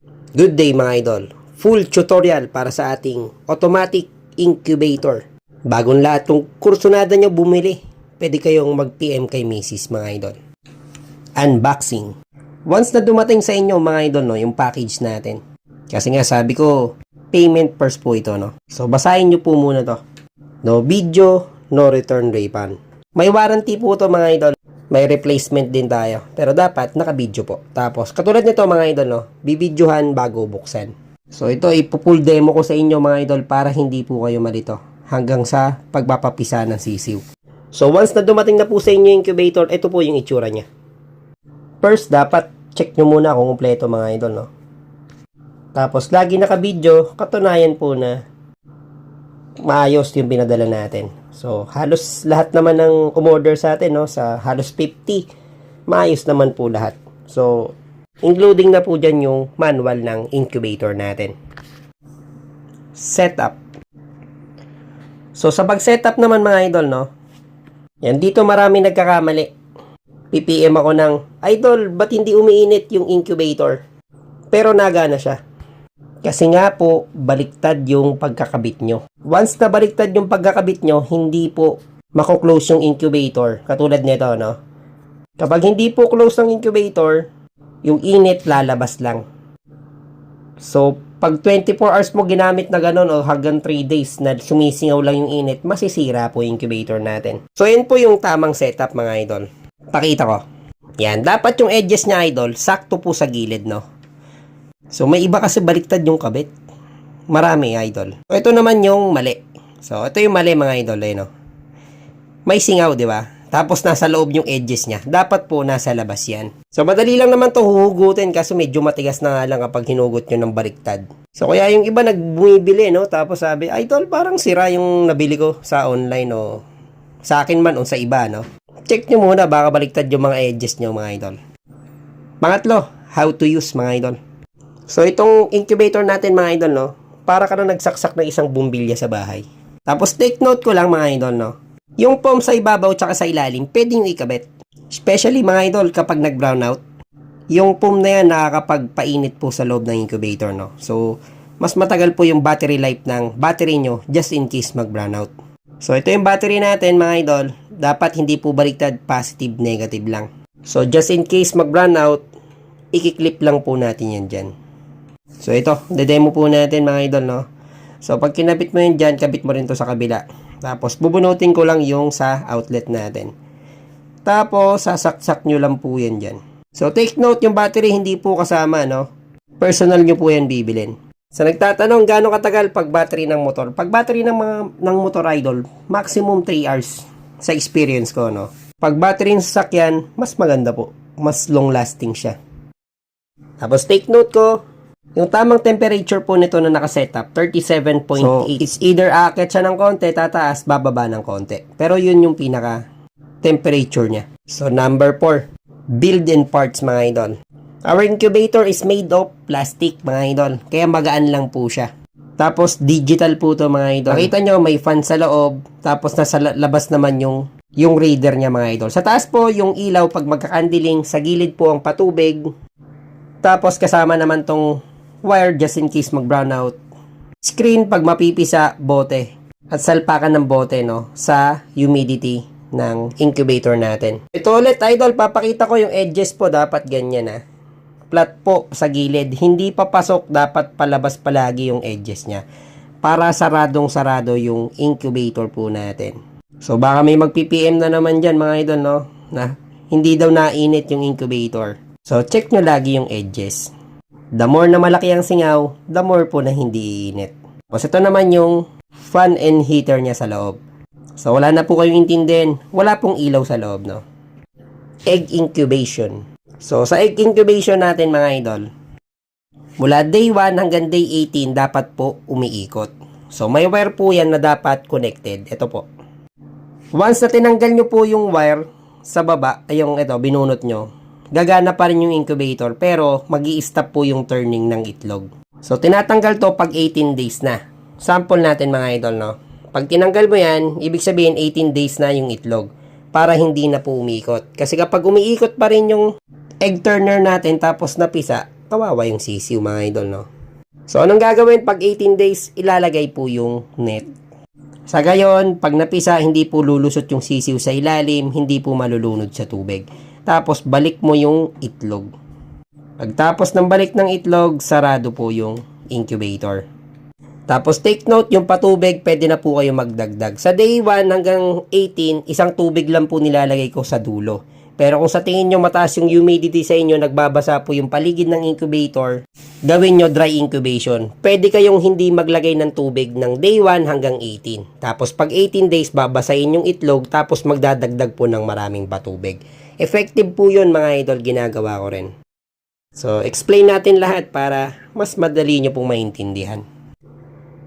Good day mga idol. Full tutorial para sa ating automatic incubator. Bagong lahat kung kursunada nyo bumili, pwede kayong mag-PM kay Mrs. mga idol. Unboxing. Once na dumating sa inyo mga idol no, yung package natin. Kasi nga sabi ko, payment first po ito no. So basahin nyo po muna to. No video, no return refund. May warranty po to mga idol. May replacement din tayo. Pero dapat naka-video po. Tapos, katulad nito mga idol, no? Bibidyohan bago buksan. So, ito, ipo-full demo ko sa inyo mga idol para hindi po kayo malito. Hanggang sa pagpapapisa ng sisiw. So, once na dumating na po sa inyo yung incubator, ito po yung itsura niya. First, dapat check nyo muna kung kumpleto mga idol, no? Tapos, lagi naka-video, katunayan po na maayos yung pinadala natin. So, halos lahat naman ng umorder sa atin, no, sa halos 50, maayos naman po lahat. So, including na po dyan yung manual ng incubator natin. Setup. So, sa pag-setup naman mga idol, no, yan, dito marami nagkakamali. PPM ako ng, idol, ba't hindi umiinit yung incubator? Pero nagana siya. Kasi nga po, baliktad yung pagkakabit nyo. Once na baliktad yung pagkakabit nyo, hindi po mako-close yung incubator. Katulad nito, no? Kapag hindi po close ang incubator, yung init lalabas lang. So, pag 24 hours mo ginamit na ganun o hanggang 3 days na sumisingaw lang yung init, masisira po yung incubator natin. So, yan po yung tamang setup mga idol. Pakita ko. Yan, dapat yung edges niya idol, sakto po sa gilid, no? So, may iba kasi baliktad yung kabit. Marami, idol. So, ito naman yung mali. So, ito yung mali, mga idol, eh, no? May singaw, di ba? Tapos, nasa loob yung edges niya. Dapat po, nasa labas yan. So, madali lang naman to huhugutin kasi medyo matigas na nga lang kapag hinugot nyo ng baliktad. So, kaya yung iba nagbumibili, no? Tapos sabi, idol, parang sira yung nabili ko sa online, o sa akin man, o sa iba, no? Check nyo muna, baka baliktad yung mga edges nyo, mga idol. Pangatlo, how to use, mga idol. So, itong incubator natin mga idol, no? Para ka na nagsaksak ng isang bumbilya sa bahay. Tapos, take note ko lang mga idol, no? Yung foam sa ibabaw tsaka sa ilalim, pwede yung ikabit. Especially mga idol, kapag nag-brown out, yung foam na yan nakakapagpainit po sa loob ng incubator, no? So, mas matagal po yung battery life ng battery nyo just in case mag-brown out. So, ito yung battery natin mga idol. Dapat hindi po baliktad, positive, negative lang. So, just in case mag-brown out, ikiklip lang po natin yan dyan. So, ito, de-demo po natin mga idol, no? So, pag kinabit mo yun dyan, kabit mo rin to sa kabila. Tapos, bubunutin ko lang yung sa outlet natin. Tapos, sasaksak nyo lang po yan dyan. So, take note, yung battery hindi po kasama, no? Personal nyo po yan bibilin. So, nagtatanong, gaano katagal pag battery ng motor? Pag battery ng motor idol, maximum 3 hours sa experience ko, no? Pag battery ng sasakyan, mas maganda po. Mas long lasting siya. Tapos, take note ko, yung tamang temperature po nito na nakasetup, 37.8. So, it's either aakyat siya ng konti, tataas, bababa ng konti. Pero yun yung pinaka temperature niya. So, number 4, built-in parts mga idol. Our incubator is made of plastic mga idol. Kaya magaan lang po siya. Tapos, digital po to mga idol. Nakita nyo, may fan sa loob. Tapos, nasa labas naman yung reader niya mga idol. Sa taas po, yung ilaw pag magkakandiling. Sa gilid po ang patubig. Tapos, kasama naman tong wire just in case mag-brown out. Screen pag mapipisa, bote. At salpakan ng bote, no? Sa humidity ng incubator natin. Ito ulit, idol, papakita ko yung edges po. Dapat ganyan, ha? Flat po sa gilid. Hindi papasok, dapat palabas palagi yung edges niya. Para saradong-sarado yung incubator po natin. So, baka may mag-PPM na naman dyan, mga idol, no? Na hindi daw nainit yung incubator. So, check nyo lagi yung edges. The more na malaki ang singaw, the more po na hindi iinit. Tapos ito naman yung fan and heater niya sa loob. So wala na po kayong intindihin. Wala pong ilaw sa loob, no? Egg incubation. So sa egg incubation natin mga idol, mula day 1 hanggang day 18 dapat po umiikot. So may wire po yan na dapat connected. Ito po. Once na tinanggal nyo po yung wire sa baba, ay yung ito, binunot nyo, gagana pa rin yung incubator pero magi-stop po yung turning ng itlog. So, tinatanggal to pag 18 days na. Sample natin mga idol, no? Pag tinanggal mo yan, ibig sabihin 18 days na yung itlog para hindi na po umiikot. Kasi kapag umiikot pa rin yung egg turner natin tapos napisa, kawawa yung sisiw mga idol, no? So, anong gagawin pag 18 days? Ilalagay po yung net. Sa gayon, pag napisa, hindi po lulusot yung sisiw sa ilalim, hindi po malulunod sa tubig. Tapos, balik mo yung itlog. Pagtapos ng balik ng itlog, sarado po yung incubator. Tapos, take note, yung patubig, pwede na po kayo magdagdag. Sa day 1 hanggang 18, isang tubig lang po nilalagay ko sa dulo. Pero kung sa tingin nyo mataas yung humidity sa inyo, nagbabasa po yung paligid ng incubator, gawin nyo dry incubation. Pwede kayong hindi maglagay ng tubig ng day 1 hanggang 18. Tapos pag 18 days, babasahin yung itlog, tapos magdadagdag po ng maraming patubig. Effective po yun mga idol, ginagawa ko rin. So, explain natin lahat para mas madali nyo pong maintindihan.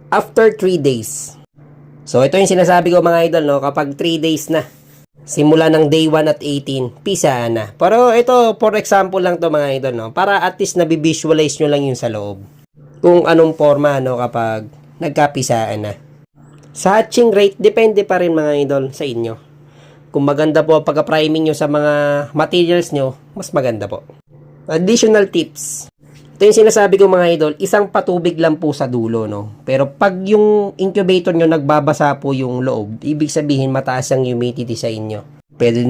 After 3 days. So, ito yung sinasabi ko mga idol, no? Kapag 3 days na, simula ng day 1 at 18, pisaan na. Pero ito, for example lang to mga idol, no? Para at least nabivisualize nyo lang yung sa loob. Kung anong forma, no? Kapag nagkapisaan na. Sa hatching rate, depende pa rin mga idol sa inyo. Kung maganda po pagka-priming nyo sa mga materials nyo, mas maganda po. Additional tips. Ito yung sinasabi ko mga idol, isang patubig lang po sa dulo, no? Pero pag yung incubator nyo nagbabasa po yung loob, ibig sabihin mataas ang humidity sa inyo. Pwede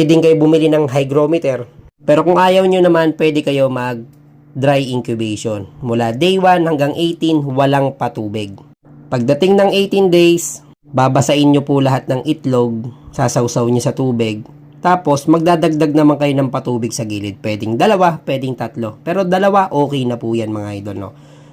din kayo bumili ng hygrometer. Pero kung ayaw nyo naman, pwede kayo mag dry incubation. Mula day 1 hanggang 18, walang patubig. Pagdating ng 18 days, babasain nyo po lahat ng itlog, sasawsaw nyo sa tubig. Tapos, magdadagdag naman kayo ng patubig sa gilid. Pwedeng 2, pwedeng 3. Pero 2, okay na po yan mga idol, no?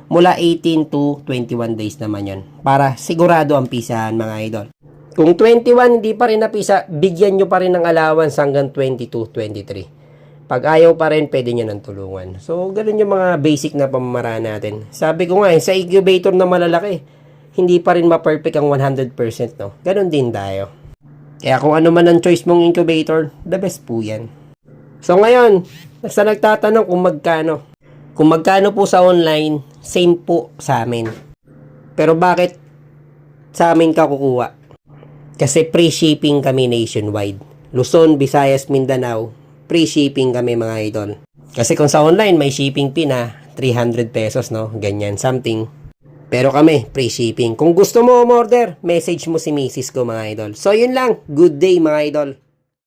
Mula 18 to 21 days naman yan. Para sigurado ang pisahan mga idol. Kung 21 hindi pa rin napisa, bigyan nyo pa rin ng allowance hanggang 22, 23. Pag ayaw pa rin, pwede nyo ng tulungan. So, ganun yung mga basic na pamamaraan natin. Sabi ko nga, sa incubator na malalaki, hindi pa rin ma-perfect ang 100%, no? Ganun din tayo. Kaya kung ano man ang choice mong incubator, the best po yan. So ngayon, sa nagtatanong kung magkano. Kung magkano po sa online, same po sa amin. Pero bakit sa amin ka kukuha? Kasi free shipping kami nationwide. Luzon, Visayas, Mindanao, free shipping kami mga idol. Kasi kung sa online, may shipping fee na 300 pesos, no? Ganyan, something. Pero kami, free shipping. Kung gusto mo umorder, message mo si misis ko mga idol. So yun lang. Good day mga idol.